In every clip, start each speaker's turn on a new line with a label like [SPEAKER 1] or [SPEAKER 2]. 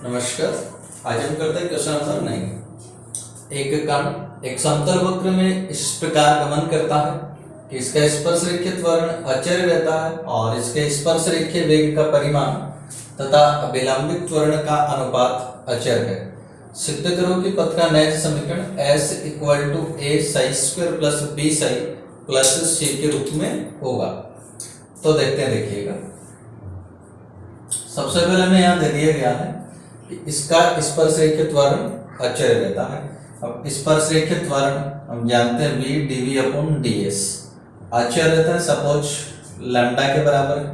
[SPEAKER 1] नमस्कार। आज हम करते हैं क्वेश्चन नंबर 9। एक कण एक समतल वक्र में इस प्रकार गमन करता है कि इसका स्पर्श रेखीय त्वरण अचर रहता है और इसके स्पर्श रेखीय वेग का परिमाण तथा अभिलंबित त्वरण का अनुपात अचर है। सिद्ध करो कि पथ का नैज समीकरण s = a psi² + b psi + c के रूप में होगा। तो देखते हैं, देखिएगा। सबसे पहले हमें यहाँ दे दिया गया है कि इसका स्पर्श रेखीय त्वरण अचर रहता है। अब स्पर्श रेखीय त्वरण हम जानते हैं v dv/ds अचर रहता है, सपोज लैम्डा के बराबर है।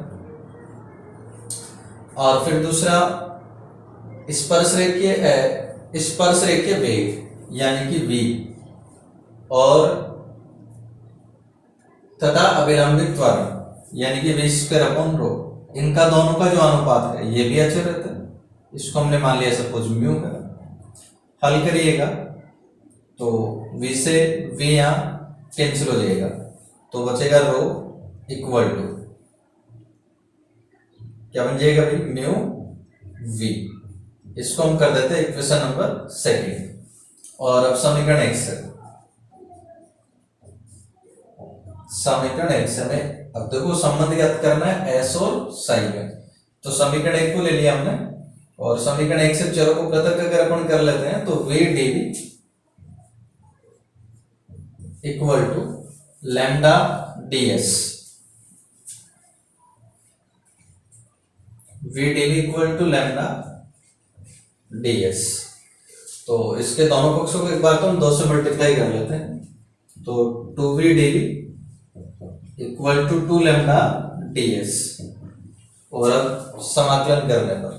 [SPEAKER 1] और फिर दूसरा स्पर्श रेखीय वेग यानी कि v और तथा अभिलंबित त्वरण यानी कि v²/ρ, इनका दोनों का जो अनुपात है ये भी अचर रहता है। इसको हमने मान लिया सपोज म्यू है। हल करिएगा तो v से v यहाँ कैंसिल हो जाएगा, तो बचेगा रो इक्वल टू क्या बन जाएगा भाई, म्यू v। इसको हम कर देते हैं इक्वेशन नंबर 2। और अब समीकरण x है। समीकरण x में अब देखो संबंध ज्ञात करना है s और साई में। तो समीकरण 1 को ले लिया हमने और समीकरण 1 से चरों को पृथक अगर अपन कर लेते हैं तो v dv = lambda ds। v dv = lambda ds। तो इसके दोनों पक्षों को एक बार तो हम 2 से मल्टीप्लाई कर लेते हैं। तो 2v dv = 2 लैम्डा ds। और अब समाकलन करने पर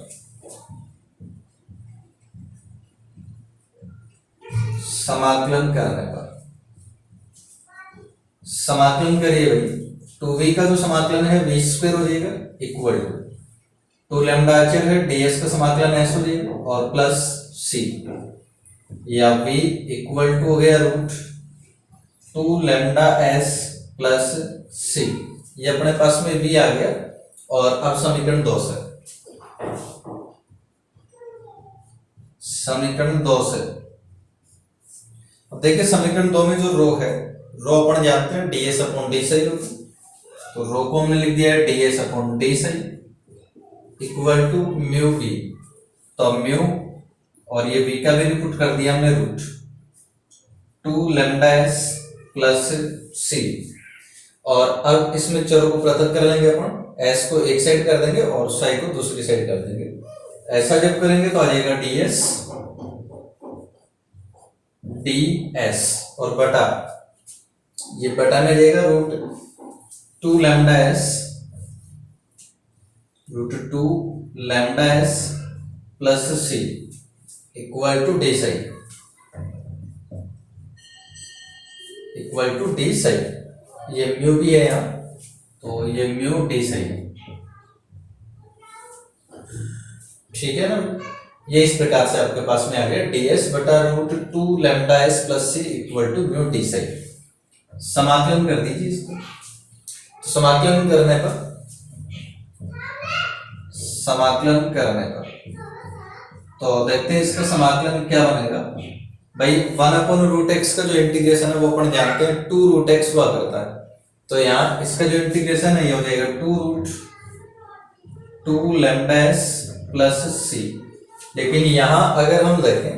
[SPEAKER 1] समाकलन करिए भाई, 2v का जो समाकलन है v² हो जाएगा इक्वल टू 2 लैम्डा अचर है, ds का समाकलन s हो जाएगा और प्लस c, या v इक्वल टू हो गया √2 लैम्डा s प्लस c। ये अपने पास में v आ गया। और अब समीकरण 2 से अब देखिए समीकरण 2 में जो रो है, रो अपन जानते हैं ds/d psi होता है। तो रो को हमने लिख दिया है ds/d psi = म्यू v। तो म्यू और ये v का वैल्यू पुट कर दिया हमने √2 लैम्डा s प्लस c। और अब इसमें चरों को पृथक कर लेंगे अपन, s को एक साइड कर देंगे और psi को दूसरी साइड कर देंगे। ऐसा जब करेंगे तो आ जाएगा ds और बटा, ये बटा में जाएगा √2 lambda s plus c = d psi। ये म्यू भी है यहाँ, तो ये म्यू d psi, ठीक है ना। ये इस प्रकार से आपके पास में आ गया ds/√2 lambda s plus c = mu d psi। समाकलन कर दीजिए इसको। तो समाकलन करने पर तो देखते हैं इसका समाकलन क्या बनेगा भाई। 1/√x का जो इंटीग्रेशन है वो अपन जानते हैं 2√x हुआ करता है। तो यहाँ इसका जो इंटीग्रेशन है ये हो जाएगा 2√2 लैम्डा s प्लस c। लेकिन यहाँ अगर हम देखें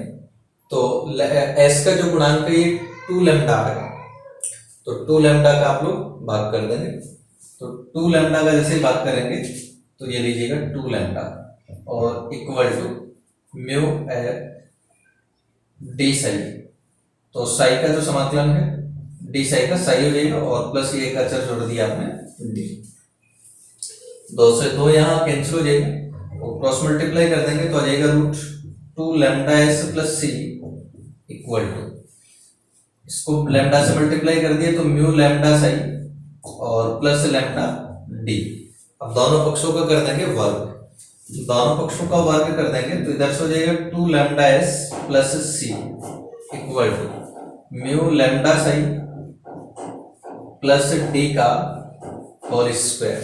[SPEAKER 1] तो s का जो गुणांक है ये 2 लैम्डा है, तो 2 लैम्डा का आप लोग भाग कर देंगे। तो 2 लैम्डा का जैसे भाग करेंगे तो ये लीजिएगा 2 लैम्डा और equal to mu d psi। तो psi का जो समाकलन है d psi का psi हो जाएगा और प्लस ये एक अचर जोड़ दिया आपने d। 2 से 2 यहाँ कैंसिल हो जाएगा और क्रॉस मल्टीप्लाई कर देंगे तो आ जाएगा √2 lambda s plus c equal to, इसको लैम्डा से मल्टीप्लाई कर दिए तो म्यू लैम्डा psi और प्लस लैम्डा d। अब दोनों पक्षों का कर देंगे वर्ग, दोनों पक्षों का वर्ग कर देंगे तो इधर से हो जाएगा 2 lambda s plus c equal to mu lambda psi plus d का होल स्क्वायर।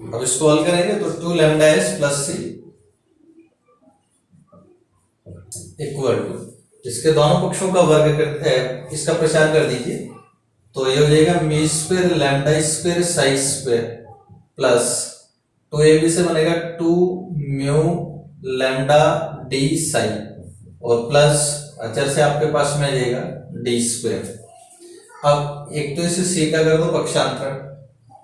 [SPEAKER 1] अब इसको हल करेंगे तो 2 lambda S plus C equal to, इसके दोनों पक्षों का वर्ग करते हैं, इसका प्रसार कर दीजिए तो ये हो जाएगा mu square lambda square psi square plus 2ab से बनेगा 2 म्यू लैम्डा डी साई और प्लस अचर से आपके पास में आ जाएगा डी स्क्वायर। अब एक तो इसे सी का कर दो पक्षांतरण,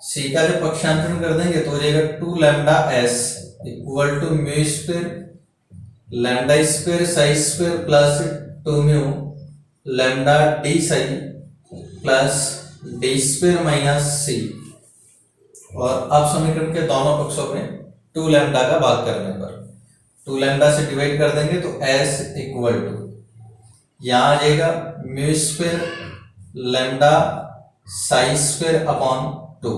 [SPEAKER 1] सी का जब पक्षांतरण कर देंगे तो हो जाएगा 2 lambda S equal to mu square lambda square psi square plus 2 mu lambda D psi plus D square minus C. और अब समीकरण के दोनों पक्षों में 2 लैम्डा का भाग करने पर 2 लैम्डा से डिवाइड कर देंगे तो एस इक्वल टू यहां आ जाएगा mu square lambda Sai square upon 2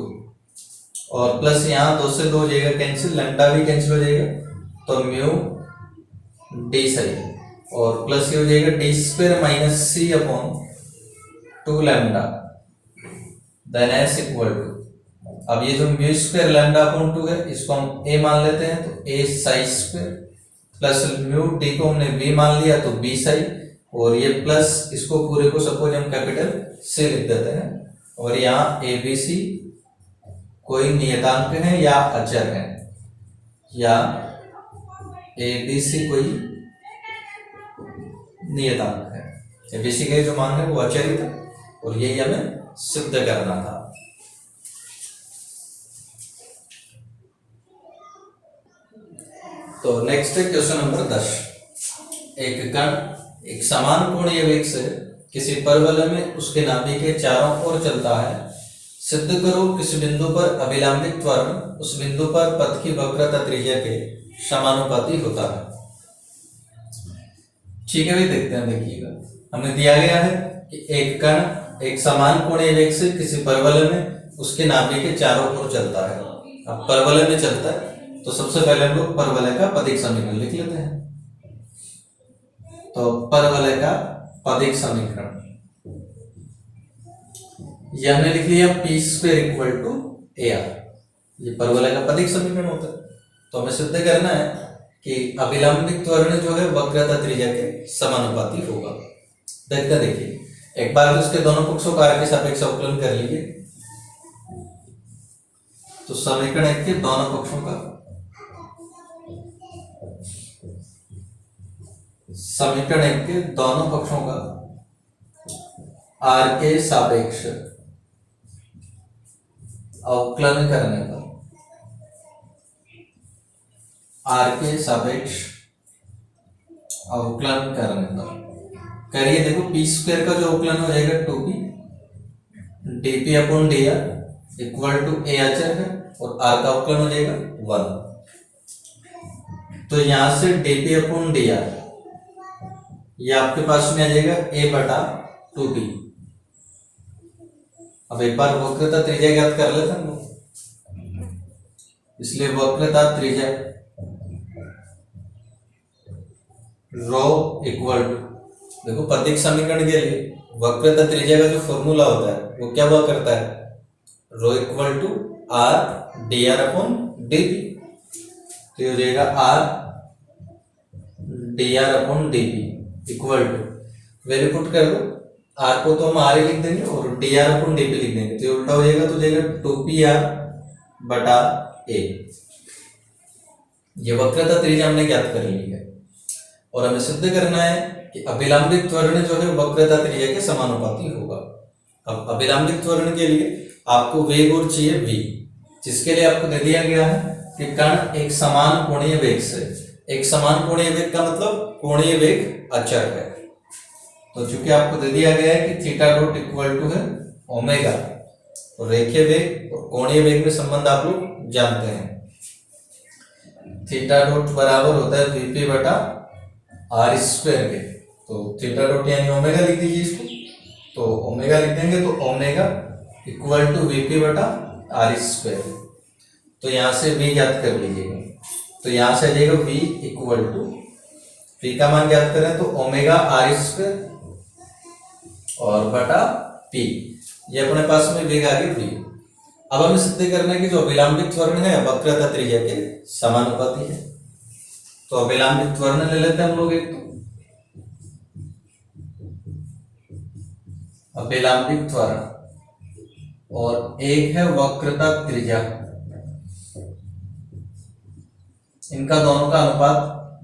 [SPEAKER 1] और प्लस यहाँ 2 से 2 हो जाएगा कैंसिल, लैम्डा भी कैंसिल हो जाएगा तो म्यू डी साई और प्लस ये हो जाएगा D square minus C upon 2 lambda then S equal to. अब ये जो म्यू स्क्वायर लैम्डा अपॉन 2 है इसको हम ए मान लेते हैं तो A psi square plus mu D को हमने बी मान लिया तो बी साई और ये प्लस इसको पूरे को सपोज हम कैपिटल से लिख देते हैं और यहाँ ए बी सी कोई नियतांक है या अचर है, या ए बी सी कोई नियतांक है, ए बी सी का जो मान है वो अचर ही था और यही हमें सिद्ध करना था। तो नेक्स्ट है क्वेश्चन नंबर 10। एक कण एक समान कोणीय वेग से किसी परवलय में उसके नाभि के चारों ओर चलता है, सिद्ध करो किस बिंदु पर अभिलंबित त्वरण उस बिंदु पर पथ की वक्रता त्रिज्या के समानुपाती होता है। ठीक है भाई, देखते हैं। देखिएगा हमें दिया गया है कि एक कण एक समान कोणीय वेग से किसी परवलय में उसके नाभि के चारों ओर चलता है। अब परवलय में चलता है तो सबसे पहले हम लोग परवलय का पदिक समीकरण लिख लेते हैं। तो परवलय का पदिक समीकरण ये हमने लिख लिया P square equal to A R, ये परवलय का पदिक समीकरण होता है। तो हमें सिद्ध करना है कि अभिलंबित त्वरण जो है वक्रता त्रिज्या के समानुपाती होगा। देखते देखिए एक बार तो इसके दोनों पक्षों का आर के सापेक्ष अवकलन कर लीजिए। तो समीकरण एक के दोनों पक्षों का समीकरण एक के दोनों पक्षों का आर के सापेक्ष अवकलन करने पर आर के सापेक्ष अवकलन करने पर करिए। देखो पी स्क्वायर का जो अवकलन हो जाएगा 2p dp upon dr equal to a अचर है और आर का अवकलन हो जाएगा 1। तो यहां से dp अपॉन dr ये आपके पास में आ जाएगा a बटा 2p। अब एक बार वक्रता त्रिज्या ज्ञात कर लेते हैं, इसलिए वक्रता त्रिज्या रो इक्वल टू, देखो पदिक समीकरण के लिए वक्रता त्रिज्या का जो फॉर्मूला होता है वो क्या हुआ करता है, rho equal to R D R upon D P. तो ये हो जाएगा R D R upon D P equal to value put कर दो, आर को तो हम आर लिख देंगे और D R upon D P लिख देंगे। तो ये उल्टा हो जाएगा, तो जाएगा 2pr बटा a। ये वक्रता त्रिज्या हमने ज्ञात कर ली है और हमें सिद्ध करना है कि अभिलंबित त्वरण जो है वक्रता त्रिज्या के समानुपाती होगा। अब अभिलंबित त्वरण के लिए आपको वेग और चाहिए v, जिसके लिए आपको दे दिया गया है कि कण एक समान कोणीय वेग से, एक समान कोणीय वेग का मतलब कोणीय वेग अचर है। तो चूंकि आपको दे दिया गया है कि थीटा डॉट इक्वल टू है ओमेगा, तो रेखीय वेग और कोणीय वेग में संबंध आप लोग जानते हैं। थीटा डॉट बराबर होता है वीपी बटा आर स्क्वायर के। तो थीटा डॉट यानी ओमेगा लिख दीजिए इसको, तो ओमेगा लिख देंगे तो ओमेगा इक्वल टू वीपी बटा आर स्क्वायर। तो यहां से v ज्ञात कर लीजिएगा, तो यहां से आ जाएगा v इक्वल टू, v का मान ज्ञात करें तो ओमेगा आर स्क्वायर और बटा p, ये अपने पास में वेग आ गई v। अब हमें सिद्ध करना है कि जो अभिलंबित त्वरण है वक्रता त्रिज्या के समानुपाती है। तो अभिलंबित त्वरण ले लेते हैं हम लोग एक, तो अभिलंबित त्वरण और एक है वक्रता त्रिज्या, इनका दोनों का अनुपात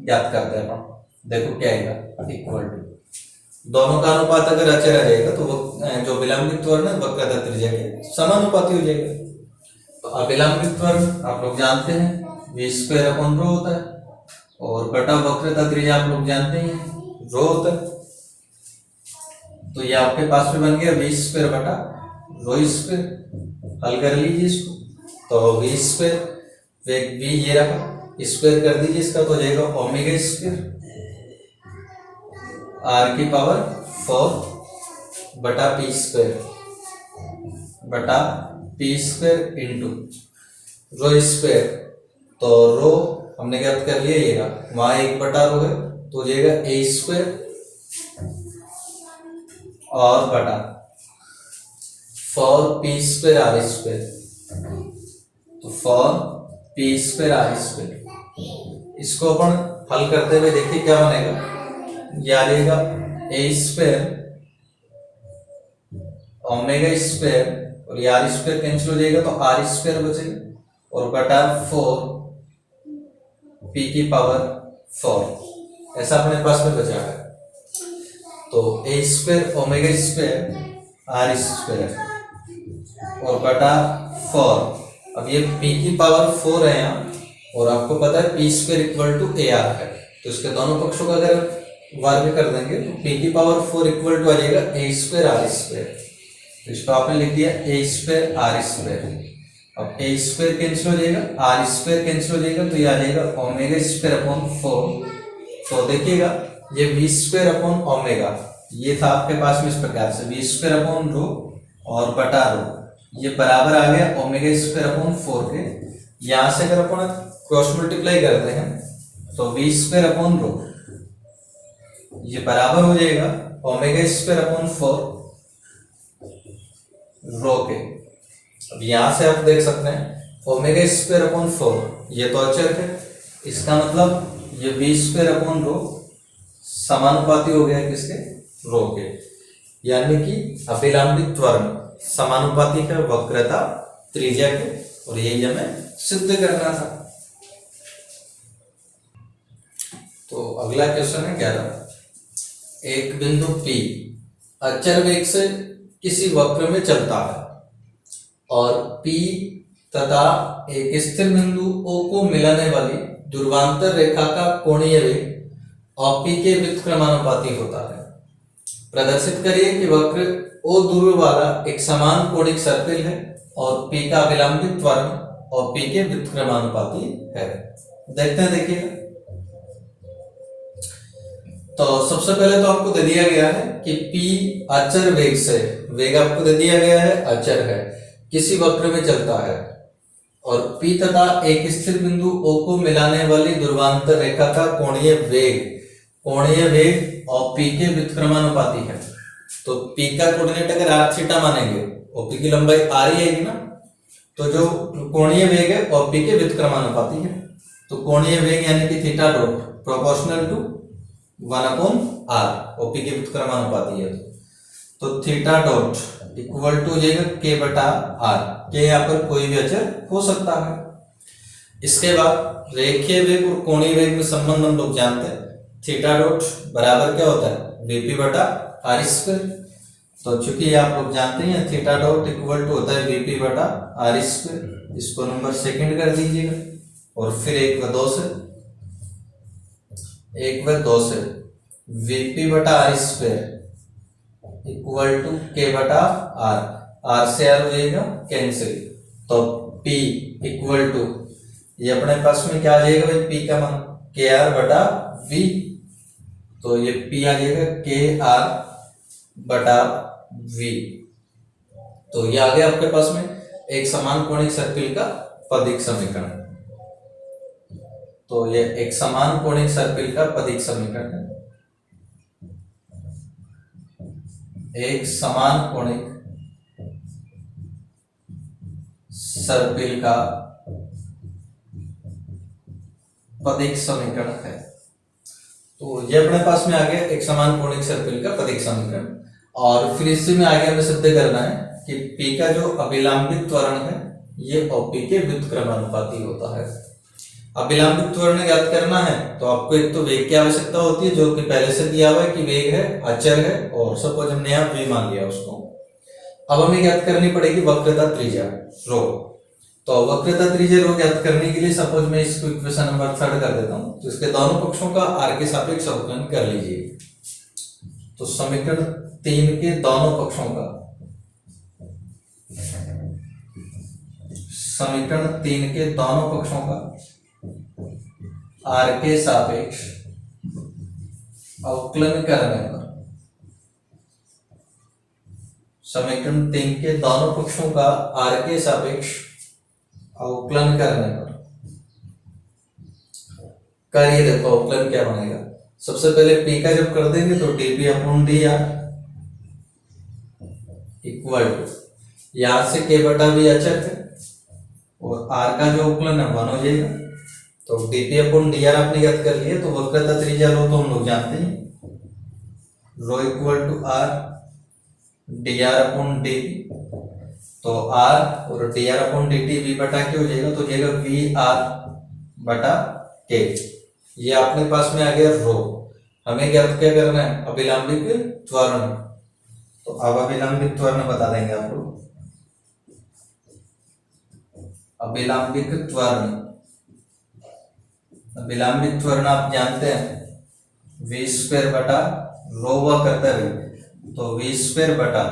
[SPEAKER 1] ज्ञात करते हैं अपन। देखो क्या आएगा, इक्वल टू, दोनों का अनुपात अगर अचर आ जाएगा तो वो जो अभिलंबित त्वरण है वक्रता त्रिज्या के समानुपाती हो जाएगा। तो अभिलंबित त्वरण आप लोग जानते हैं v स्क्वायर अपॉन रो होता है, और बटा वक्रता त्रिज्या आप लोग जानते हैं रो होता है। तो ये आपके पास में बन गया v स्क्वायर बटा रो स्क्वायर। हल कर लीजिए इसको, तो v स्क्वायर v ये रहा, स्क्वायर कर दीजिए इसका, तो हो जाएगा ओमेगा स्क्वायर r की पावर 4 बटा P square into rho square. तो रो हमने क्या कर लिया, ये रहा, वहां एक बटा रो है तो हो जाएगा ए स्क्वायर और बटा 4 पी स्क्वायर आर स्क्वायर, तो 4 पी स्क्वायर आर स्क्वायर। इसको अपन हल करते हुए देखिए क्या बनेगा, ये आ जाएगा ए स्क्वायर ओमेगा स्क्वायर और ये आर स्क्वायर कैंसिल हो जाएगा तो आर स्क्वायर बचेगा, और बटा 4 पी की पावर 4, ऐसा अपने पास में बचा है। तो A square omega square R square और बटा 4, अब ये पी की पावर 4 है यहाँ, और आपको पता है P square equal to A R है, तो इसके दोनों पक्षों का अगर वर्ग कर देंगे तो p की पावर 4 इक्वल टू आ जाएगा ए स्क्वायर आर स्क्वायर। तो इसको आपने लिख दिया ए स्क्वायर आर स्क्वायर। अब ए स्क्वायर कैंसिल हो जाएगा, आर स्क्वायर कैंसिल हो जाएगा, तो ये आ जाएगा ओमेगा स्क्वायर अपॉन 4। तो देखिएगा ये वी स्क्वायर अपॉन ओमेगा, ये था आपके पास में इस प्रकार से वी स्क्वायर अपॉन रो और बटा रो, ये बराबर आ गया ओमेगा स्क्वायर अपॉन 4 के। यहां से अगर अपन क्रॉस मल्टीप्लाई करते हैं तो वी स्क्वायर अपॉन रो ये बराबर हो जाएगा ओमेगा स्क्वायर अपॉन 4 रो के। अब यहां से आप देख सकते हैं ओमेगा स्क्वायर अपॉन 4 ये तो अचर है, इसका मतलब ये वी स्क्वायर अपॉन रो समानुपाती हो गया किसके, रो के, यानी कि अभिलंबित त्वरण समानुपाती है वक्रता त्रिज्या के, और यही हमें सिद्ध करना था। तो अगला क्वेश्चन है 11, एक बिंदु P अचर वेग से किसी वक्र में चलता है और P तथा एक स्थिर बिंदु O को मिलाने वाली ध्रुवांतर रेखा का कोणीय वेग और P के व्युत्क्रमानुपाती होता है। प्रदर्शित करिए कि वक्र O ध्रुव वाला एक समान कोणिक सर्पिल है और P का अभिलंबित त्वरण और P के व्युत्क्रमानुपाती है। देखते हैं, देखिए तो सबसे पहले तो आपको दे दिया गया है कि P अचर वेग से, वेग आपको दे दिया गया है अचर है, किसी वक्र में चलता है और P तथा एक स्थिर बिंदु O को मिलाने वाली ध्रुवांतर रेखा का कोणीय वेग और P के व्युत्क्रमानुपाती है। तो P का कोऑर्डिनेट अगर r थीटा मानेंगे और P की लंबाई r ही आएगी ना, तो जो कोणीय वेग है और P के व्युत्क्रमानुपाती है। तो कोणीय वेग यानी कि theta dot proportional to 1/r और P के व्युत्क्रमानुपाती है, तो थीटा डॉट इक्वल टू हो जाएगा k बटा r। के यहाँ पर कोई भी अचर हो सकता है। इसके बाद रेखीय वेग और कोणीय वेग में संबंध हम लोग जानते हैं, थीटा डॉट बराबर क्या होता है वीपी बटा आर स्क्वायर। तो चूंकि आप लोग जानते हैं थीटा डॉट इक्वल टू होता है वीपी बटा आर स्क्वायर, इसको नंबर सेकंड कर दीजिएगा और फिर एक व दो से वीपी बटा आर स्क्वायर इक्वल टू के बटा आर से आर हो जाएगा कैंसिल, तो P इक्वल टू ये अपने पास में क्या आ जाएगा भाई P का मान के आर बटा V, तो ये P आ जाएगा के आर बटा V। तो ये आ गया आपके पास में एक समान कोणिक सर्पिल का पदिक समीकरण। तो ये एक समान कोणिक सर्पिल का पदिक समीकरण है, एक समान कोणिक सर्पिल का पदिक समीकरण है। तो ये अपने पास में आ गया एक समान कोणिक सर्पिल का पदिक समीकरण। और फिर इसी में आगे हमें सिद्ध करना है कि P का जो अभिलंबित त्वरण है ये OP के व्युत्क्रमानुपाती होता है। अभिलंबित त्वरण ज्ञात करना है तो आपको एक तो वेग की आवश्यकता होती है, जो कि पहले से दिया हुआ है कि वेग है, अचर है, और सपोज हमने यहाँ v मान लिया उसको। अब हमें ज्ञात करनी पड़ेगी वक्रता त्रिज्या रो। तो वक्रता त्रिज्या रो ज्ञात करने के लिए सपोज मैं इसको इक्वेशन नंबर 3 कर देता हूं, तो इसके दोनों पक्षों का r के सापेक्ष अवकलन कर लीजिए। तो समीकरण 3 के दोनों पक्षों का, समीकरण 3 के दोनों पक्षों का r के सापेक्ष अवकलन करने पर, समीकरण 3 के दोनों पक्षों का r के सापेक्ष अवकलन करने पर करिए। देखो अवकलन क्या बनेगा। सबसे पहले p का जब कर देंगे तो dp upon dr equal to, यहां से k बटा v अचर है और r का जो अवकलन है 1 हो जाएगा। तो dp अपॉन dr आपने ज्ञात कर लिया। तो वक्रता त्रिज्या रो तो हम लोग जानते हैं, rho equal to r dr upon dp। तो r और dr अपॉन dt v बटा k हो जाएगा, तो हो जाएगा v r बटा k। ये अपने पास में आ गया रो। हमें ज्ञात क्या करना है, अभिलंबित त्वरण। तो अब अभिलंबित त्वरण बता देंगे आप लोग। अभिलंबित त्वरण, अभिलंबित त्वरण आप जानते हैं v स्क्वायर बटा रो व करता है, तो v स्क्वायर बटा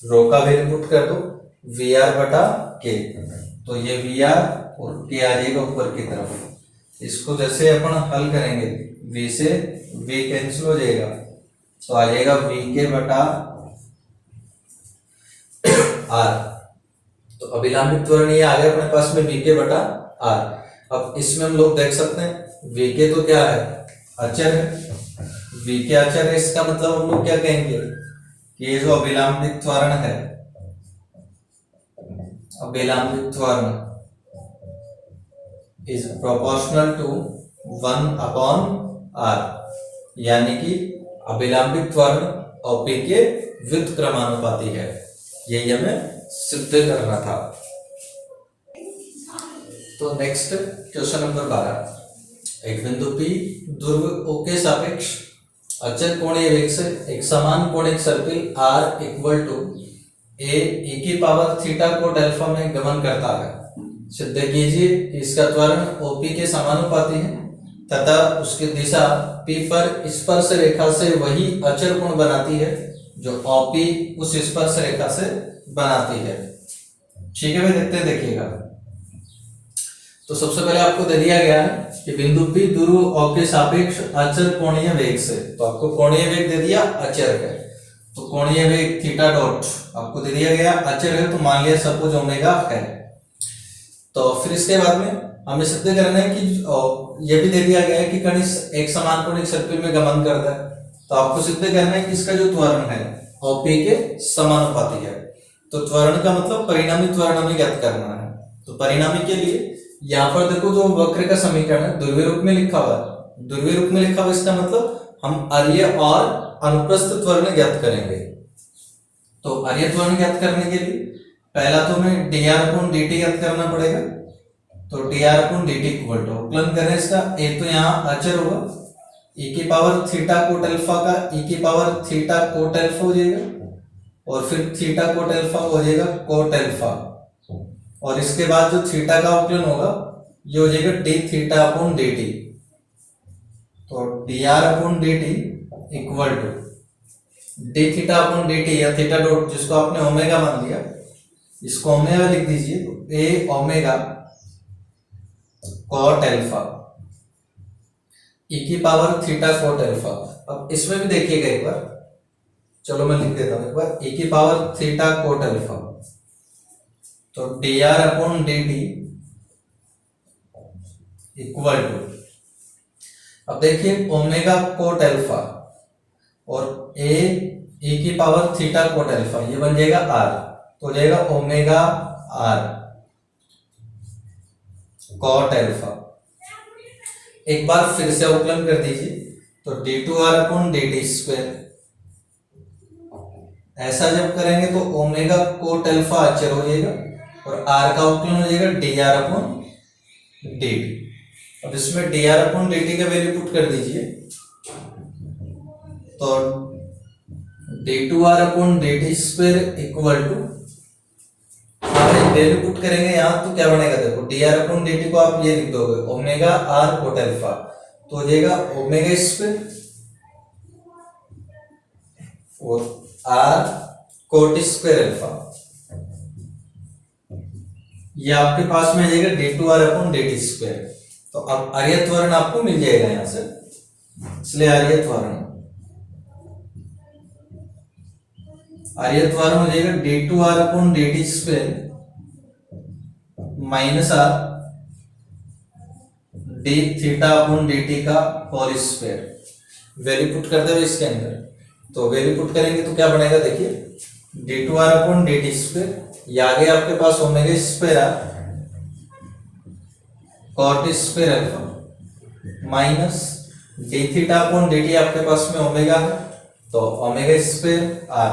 [SPEAKER 1] रो का वैल्यू पुट कर दो vr बटा k। तो ये vr और k आ जाएगा ऊपर की तरफ। इसको जैसे अपन हल करेंगे v से v कैंसिल हो जाएगा, तो आ जाएगा vk बटा r। तो अभिलंबित त्वरण ये आ गया अपने पास में vk बटा r। अब इसमें हम लोग देख सकते हैं vk तो क्या है, अचर है। vk अचर है, इसका मतलब हम लोग क्या कहेंगे कि ये जो अभिलंबित त्वरण है, अभिलंबित त्वरण is proportional to 1 upon r, यानी कि अभिलंबित त्वरण OP के व्युत्क्रमानुपाती है। यही हमें सिद्ध करना था। तो नेक्स्ट क्वेश्चन नंबर 12। एक बिंदु P ध्रुव O के सापेक्ष अचर कोणीय वेग से एक समान कोणिक सर्पिल r equal to a e की पावर थीटा कोट अल्फा में गमन करता है। सिद्ध कीजिए कि इसका त्वरण OP के समानुपाती है तथा उसकी दिशा P पर स्पर्श रेखा से वही अचर कोण बनाती है जो OP उस स्पर्श रेखा से बनाती है। ठीक है भाई, देखते हैं, देखिएगा। तो सबसे पहले आपको दे दिया गया है कि बिंदु P ध्रुव O के सापेक्ष अचर कोणीय वेग से, तो आपको कोणीय वेग दे दिया, अचर है तो कोणीय वेग थीटा डॉट आपको दे दिया गया, अचर है तो मान लिया सपोज ओमेगा है। तो फिर इसके बाद में हमें सिद्ध करना है कि यह भी दे दिया गया है कि कण एक समान कोणिक सर्पिल में गमन करता है। तो आपको सिद्ध करना है कि इसका जो त्वरण है OP के समानुपाती है। तो त्वरण का मतलब परिणामी त्वरण हमें ज्ञात करना है। तो परिणामी के लिए यहाँ पर देखो जो वक्र का समीकरण है ध्रुवीय रूप में लिखा हुआ है। ध्रुवीय रूप में लिखा हुआ इसका मतलब हम अर्य और अनुप्रस्थ त्वरण ज्ञात करेंगे। तो अर्य त्वरण ज्ञात करने के लिए पहला तो हमें dr अपॉन dt ज्ञात करना पड़ेगा। तो dr upon dt equal to अवकलन करें इसका, एक तो यहाँ अचर होगा e की पावर थीटा कोट अल्फा का e की पावर थीटा कोट अल्फा हो जाएगा और फिर थीटा कोट अल्फा हो जाएगा कोट अल्फा, और इसके बाद जो थीटा का अवकलन होगा ये हो जाएगा d थीटा अपॉन dt। तो dr upon dt equal to d theta upon dt या थीटा डॉट जिसको आपने ओमेगा मान लिया, इसको ओमेगा लिख दीजिए। तो a omega cot alpha e की पावर थीटा कोट अल्फा। अब इसमें भी देखिएगा एक बार, चलो मैं लिख देता हूं एक बार, e की पावर थीटा कोट अल्फा। तो dr upon dt equal to, अब देखिए ओमेगा कोट अल्फा और a e की पावर थीटा कोट अल्फा, ये बन जाएगा r, तो हो जाएगा ओमेगा r कॉट अल्फा। एक बार फिर से अवकलन कर दीजिए, तो d2r अपॉन dt स्क्वायर। ऐसा जब करेंगे तो ओमेगा कोट अल्फा अचर हो जाएगा और r का अवकलन हो जाएगा dr अपॉन dt। अब इसमें dr अपॉन dt का वैल्यू पुट कर दीजिए, तो d2r upon dt square equal to, value put करेंगे यहाँ तो क्या बनेगा, देखो dr अपॉन dt को आप ये लिख दोगे ओमेगा r कोट अल्फा, तो हो जाएगा ओमेगा स्क्वायर और r कोट स्क्वायर अल्फा। ये आपके पास में आ जाएगा d2r अपॉन dt स्क्वायर। तो अब आर्यत वर्ण आपको मिल जाएगा यहां से, इसलिए आर्यत वर्ण हो जाएगा d2r upon dt square minus r d theta upon dt का होल स्क्वायर। वैल्यू पुट करते हुए इसके अंदर, तो वैल्यू पुट करेंगे तो क्या बनेगा, देखिए d2r अपॉन dt स्क्वायर, ये आगे आपके पास omega square r cot square alpha minus d theta upon dt आपके पास में ओमेगा है, तो ओमेगा स्क्वायर r,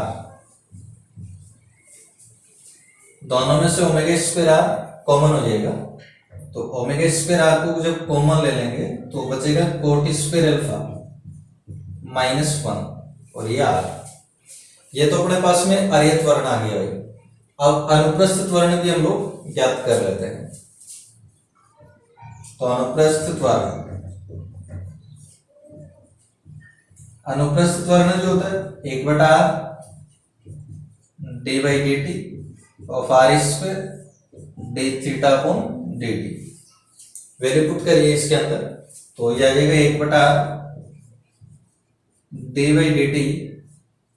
[SPEAKER 1] दोनों में से ओमेगा स्क्वायर r कॉमन हो जाएगा, तो ओमेगा स्क्वायर r को जब कॉमन ले लेंगे तो बचेगा कोट स्क्वायर अल्फा माइनस 1 और ये r। ये तो अपने पास में आर्यत वर्ण आ गया भाई। अब अनुप्रस्थित वर्ण भी हम लोग ज्ञात कर लेते हैं। तो अनुप्रस्थित वर्ण जो होता है 1/r d by dt of r square d theta upon dt। Value put करिए इसके अंदर, तो ये आ जाएगा 1/r d by dt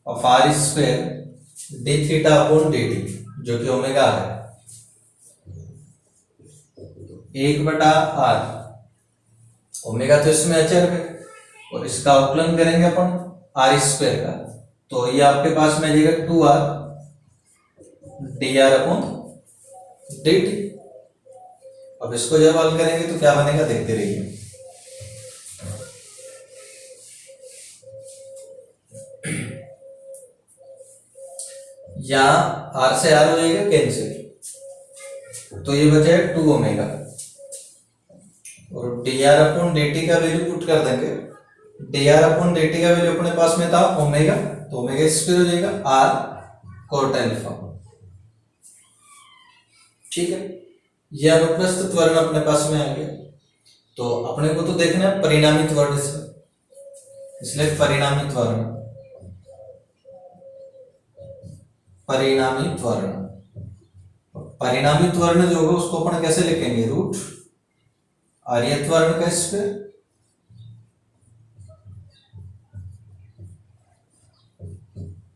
[SPEAKER 1] of r square d theta upon dt, जो कि ओमेगा है, 1/r। ओमेगा तो इसमें अचर है और इसका अवकलन करेंगे अपन r स्क्वायर का, तो ये आपके पास में आ जाएगा 2r dr अपॉन dt। अब इसको जब हल करेंगे तो क्या बनेगा, देखते रहिए। यहां r से r हो जाएगा कैंसिल, तो ये बचा है 2 ओमेगा और dr अपॉन dt का वैल्यू पुट कर देंगे। dr अपॉन dt का वैल्यू अपने पास में था ओमेगा, तो ओमेगा स्क्वायर हो जाएगा r कोट अल्फा। ठीक है, यह अनुप्रस्थित वर्ण अपने पास में आ गया। तो अपने को तो देखना है परिणामित वर्ण से, इसलिए परिणामित वर्ण जो होगा उसको अपन कैसे लिखेंगे, रूट आर्यत वर्ण का स्क्वायर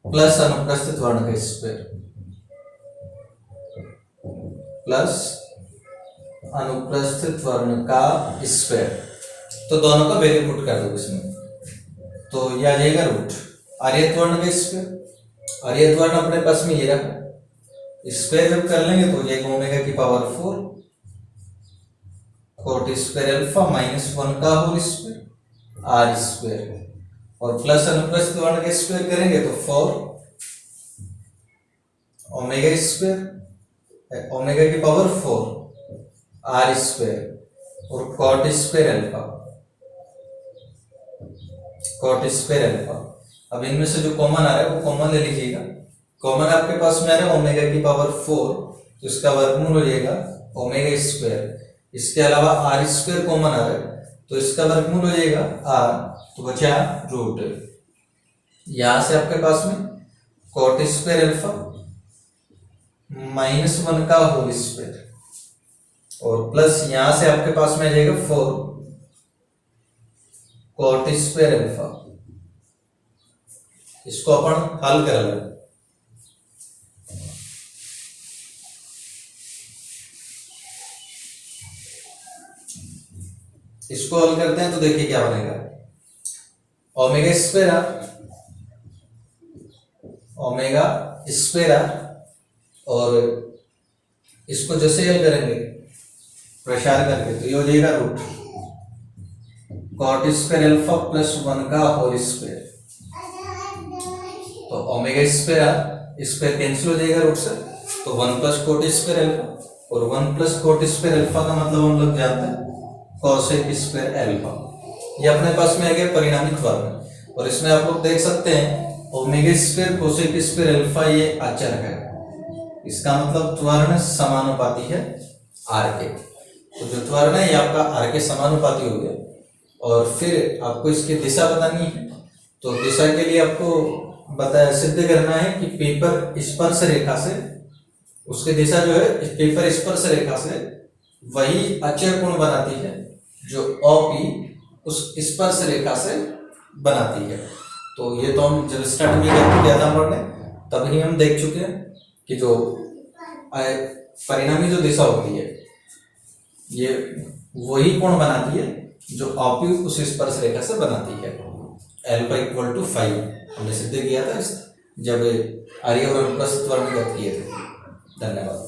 [SPEAKER 1] प्लस अनुप्रस्थित वर्ण का स्क्वायर प्लस अनुप्रस्थित वर्ण का स्क्वायर। तो दोनों का वैल्यू पुट कर दो इसमें, तो यह आ जाएगा रूट आर्यत वर्ण का स्क्वायर। आर्यत वर्ण अपने पास में ये रहा, स्क्वायर जब कर लेंगे तो ये ओमेगा की power 4 coat square alpha minus 1 का होल स्क्वायर आर स्क्वायर, और प्लस अनुप्रस्थ वर्ण का स्क्वायर करेंगे तो 4 ओमेगा स्क्वायर, ओमेगा की पावर 4 आर स्क्वायर और कॉट स्क्वायर अल्फा। अब इनमें से जो कॉमन आ रहा है वो कॉमन ले लीजिएगा। कॉमन आपके पास में आ रहा है ओमेगा की पावर 4, तो इसका वर्गमूल हो जाएगा ओमेगा स्क्वायर। इसके अलावा आर स्क्वायर कॉमन आ रहा है तो इसका वर्गमूल हो जाएगा आर, तो बचा रूट। यहां से आपके पास में कॉट स्क्वायर अल्फा माइनस 1 का होल स्क्वायर और प्लस यहां से आपके पास में आ जाएगा 4 कॉट स्क्वायर अल्फा। इसको अपन हल कर लेंगे। इसको हल करते हैं तो देखिए क्या बनेगा, ओमेगा स्क्वायर आर और इसको जैसे हल करेंगे प्रसार करके, तो ये हो जाएगा root cot square alpha plus 1 का होल स्क्वायर। तो ओमेगा स्क्वायर स्क्वायर कैंसिल हो जाएगा रूट से, तो 1 प्लस कोट स्क्वायर अल्फा, और 1 प्लस कोट स्क्वायर अल्फा का मतलब हम लोग जानते हैं कोसेक स्क्वायर अल्फा। ये अपने पास में आ गया परिणामी त्वरण, और इसमें आप लोग देख सकते हैं omega square cosec square alpha ये अचर है, इसका मतलब त्वरण समानुपाती है आर के। तो जो त्वरण है ये आपका आर के समानुपाती हो गया। और फिर आपको इसकी दिशा बतानी है, तो दिशा के लिए आपको बताया सिद्ध करना है कि पेपर स्पर्श रेखा से उसकी दिशा जो है इस पेपर स्पर्श रेखा से वही अचर कोण बनाती है जो OP उस स्पर्श रेखा से बनाती है। तो ये तो हम जब स्टार्ट में किया था पढ़ने तब ही हम देख चुके हैं कि जो परिणामी जो दिशा होती है ये वही कोण बनाती है जो OP उस स्पर्श रेखा से बनाती है। अल्फा इक्वल टू 5 हमने सिद्ध किया था जब आर्य और अनुप्रस्थ त्वरण ज्ञात किए थे। धन्यवाद।